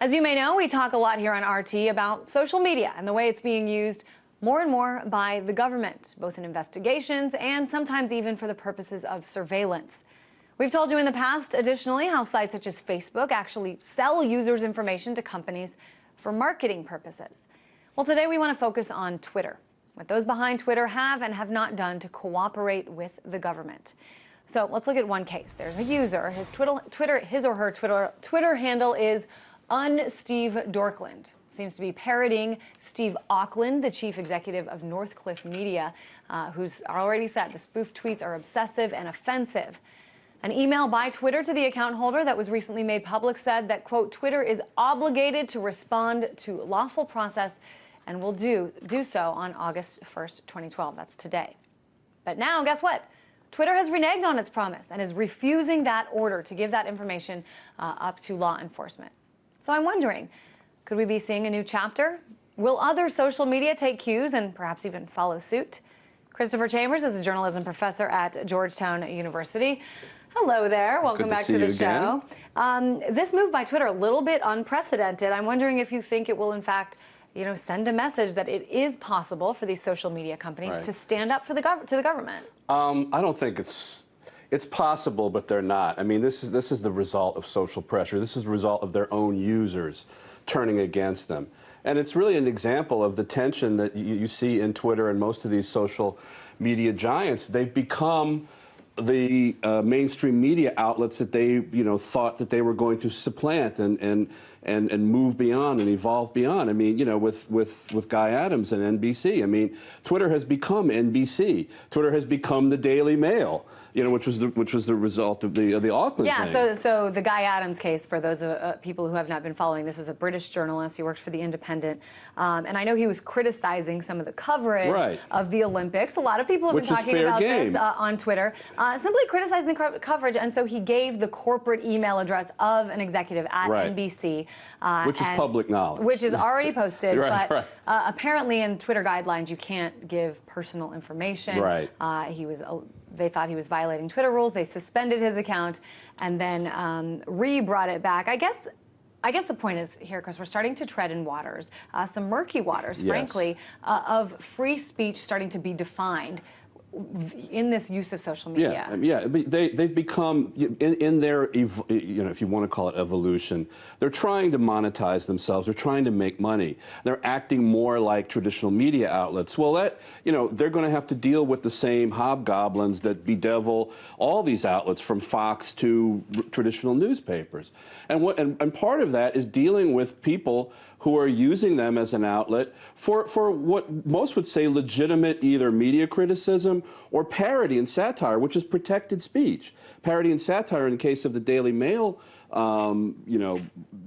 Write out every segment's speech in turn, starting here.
As you may know, we talk a lot here on RT about social media and the way it's being used more and more by the government, both in investigations and sometimes even for the purposes of surveillance. We've told you in the past, additionally, how sites such as Facebook actually sell users' information to companies for marketing purposes. Well, today we want to focus on Twitter, what those behind Twitter have and have not done to cooperate with the government. So let's look at one case. There's a user. His or her Twitter handle is Steve Dorkland. Seems to be parroting Steve Auckland, the chief executive of Northcliffe Media, who's already said the spoof tweets are obsessive and offensive. An email by Twitter to the account holder that was recently made public said that, quote, Twitter is obligated to respond to lawful process and will do so on August 1st, 2012. That's today. But now, guess what? Twitter has reneged on its promise and is refusing that order to give that information up to law enforcement. So I'm wondering, could we be seeing a new chapter? Will other social media take cues and perhaps even follow suit? Christopher Chambers is a journalism professor at Georgetown University. Hello there. Welcome back to the show. This move by Twitter, a little bit unprecedented. I'm wondering if you think it will, in fact, send a message that it is possible for these social media companies to stand up for to the government. I don't think it's possible, but they're not. I mean, this is the result of social pressure. This is the result of their own users turning against them. And it's really an example of the tension that you see in Twitter and most of these social media giants. They've become the mainstream media outlets that they thought that they were going to supplant and move beyond and evolve beyond. I mean, with Guy Adams and NBC. I mean, Twitter has become NBC. Twitter has become the Daily Mail. Which was the result of the Auckland thing. Yeah. So the Guy Adams case, for those people who have not been following, this is a British journalist. He works for The Independent, and I know he was criticizing some of the coverage of the Olympics. A lot of people have been talking about this on Twitter, simply criticizing the coverage, and so he gave the corporate email address of an executive at NBC, which is public knowledge, which is already posted. But apparently, in Twitter guidelines, you can't give personal information. They thought he was violating Twitter rules. They suspended his account and then re-brought it back. I guess the point is here, because we're starting to tread in waters, some murky waters, frankly, of free speech starting to be defined in this use of social media. They've become, in their, if you want to call it evolution, they're trying to monetize themselves. They're trying to make money. They're acting more like traditional media outlets. Well, they're going to have to deal with the same hobgoblins that bedevil all these outlets, from Fox to traditional newspapers. And part of that is dealing with people who are using them as an outlet for what most would say legitimate either media criticism or parody and satire, which is protected speech. Parody and satire, in the case of the Daily Mail,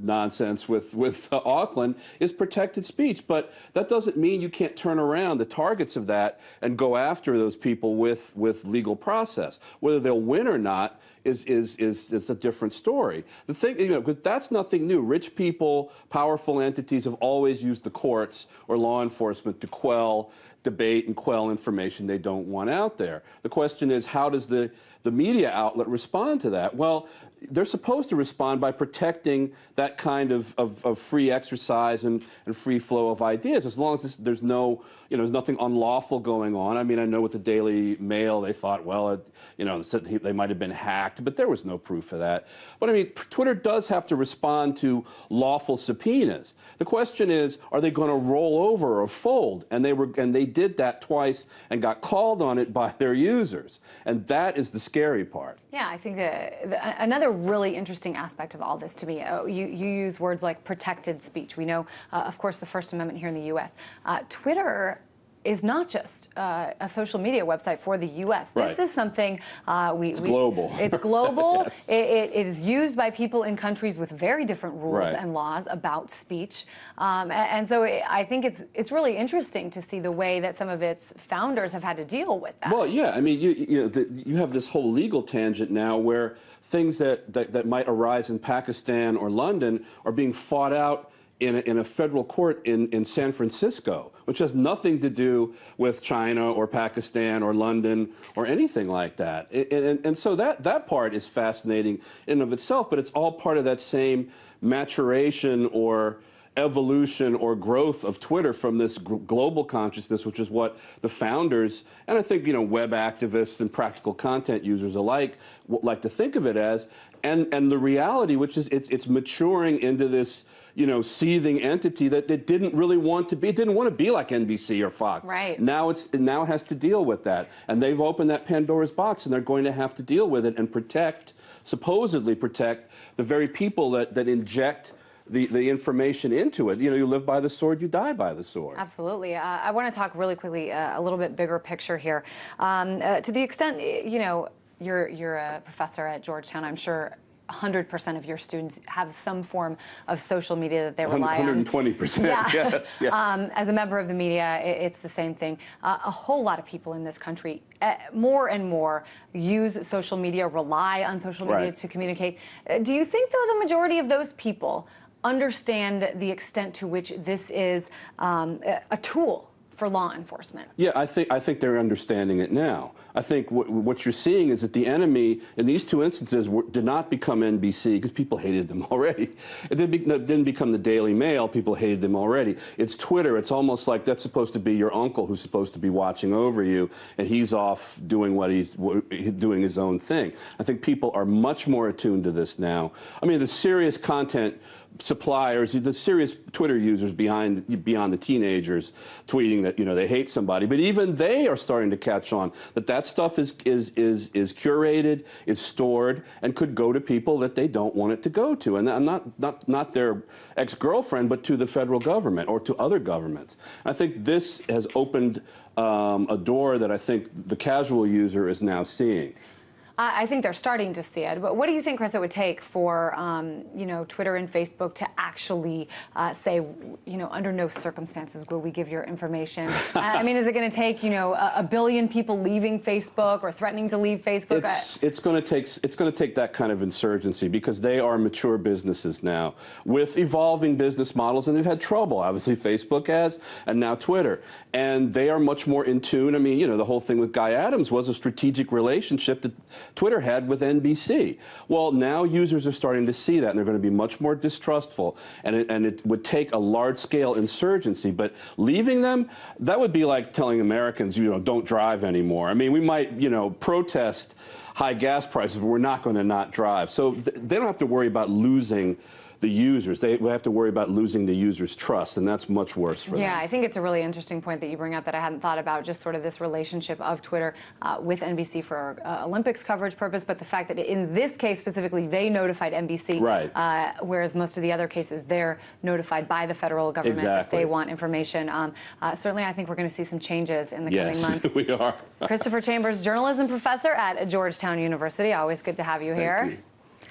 nonsense with Auckland, is protected speech. But that doesn't mean you can't turn around the targets of that and go after those people with legal process. Whether they'll win or not is a different story. The thing, because that's nothing new. Rich people, powerful entities have always used the courts or law enforcement to quell debate and quell information they don't want out there. The question is, how does the media outlet respond to that? Well, they're supposed to respond by protecting that kind of free exercise and free flow of ideas, as long as there's there's nothing unlawful going on. I mean, I know with the Daily Mail, they thought, well, they might have been hacked, but there was no proof of that. But I mean, Twitter does have to respond to lawful subpoenas. The question is, are they going to roll over or fold? And they did that twice and got called on it by their users. And that is the scary part. Yeah, I think another really interesting aspect of all this to me, you use words like protected speech. We know, of course, the First Amendment here in the U.S. Twitter is not just a social media website for the U.S. This is something it's global. It's global. Yes. It is used by people in countries with very different rules and laws about speech, and so I think it's really interesting to see the way that some of its founders have had to deal with that. Well, yeah, I mean, you have this whole legal tangent now where things that might arise in Pakistan or London are being fought out in a federal court in San Francisco, which has nothing to do with China or Pakistan or London or anything like that. And so that part is fascinating in and of itself, but it's all part of that same maturation or evolution or growth of Twitter from this global consciousness, which is what the founders, and I think, web activists and practical content users alike like to think of it as, and the reality, which is it's maturing into this, seething entity that it didn't really want to be. It didn't want to be like NBC or Fox. Right. Now it has to deal with that, and they've opened that Pandora's box, and they're going to have to deal with it and supposedly protect the very people that inject the information into it. You live by the sword, you die by the sword. Absolutely. I want to talk really quickly a little bit bigger picture here. To the extent, you're a professor at Georgetown, I'm sure 100% of your students have some form of social media that they rely on. 120%. Yeah. Yes. Yeah. As a member of the media, it's the same thing. A whole lot of people in this country, more and more, use social media, rely on social media Right. to communicate. Do you think, though, the majority of those people understand the extent to which this is a tool for law enforcement? Yeah, I think they're understanding it now. I think what you're seeing is that the enemy in these two instances did not become NBC because people hated them already. It didn't become the Daily Mail. People hated them already. It's Twitter. It's almost like that's supposed to be your uncle who's supposed to be watching over you, and he's off doing doing his own thing. I think people are much more attuned to this now. I mean, the serious content suppliers, the serious Twitter users beyond the teenagers tweeting that they hate somebody, but even they are starting to catch on that stuff is curated, is stored, and could go to people that they don't want it to go to, and not their ex-girlfriend, but to the federal government or to other governments. I think this has opened a door that I think the casual user is now seeing. I think they're starting to see it. But what do you think, Chris, it would take for, Twitter and Facebook to actually say, under no circumstances will we give your information? I mean, is it going to take, a billion people leaving Facebook or threatening to leave Facebook? It's going to take that kind of insurgency because they are mature businesses now with evolving business models, and they've had trouble. Obviously, Facebook has, and now Twitter, and they are much more in tune. I mean, the whole thing with Guy Adams was a strategic relationship that Twitter had with NBC. Well, now users are starting to see that, and they're going to be much more distrustful, and it would take a large-scale insurgency. But leaving them, that would be like telling Americans, don't drive anymore. I mean, we might, protest high gas prices, but we're not going to not drive. So they don't have to worry about losing the users. They have to worry about losing the users' trust, and that's much worse for them. Yeah, I think it's a really interesting point that you bring up that I hadn't thought about, just sort of this relationship of Twitter with NBC for Olympics coverage purpose, but the fact that in this case specifically, they notified NBC, right. Whereas most of the other cases, they're notified by the federal government that they want information. Certainly, I think we're going to see some changes in the coming months. Yes, we are. Christopher Chambers, journalism professor at Georgetown University. Always good to have you here. Thank you.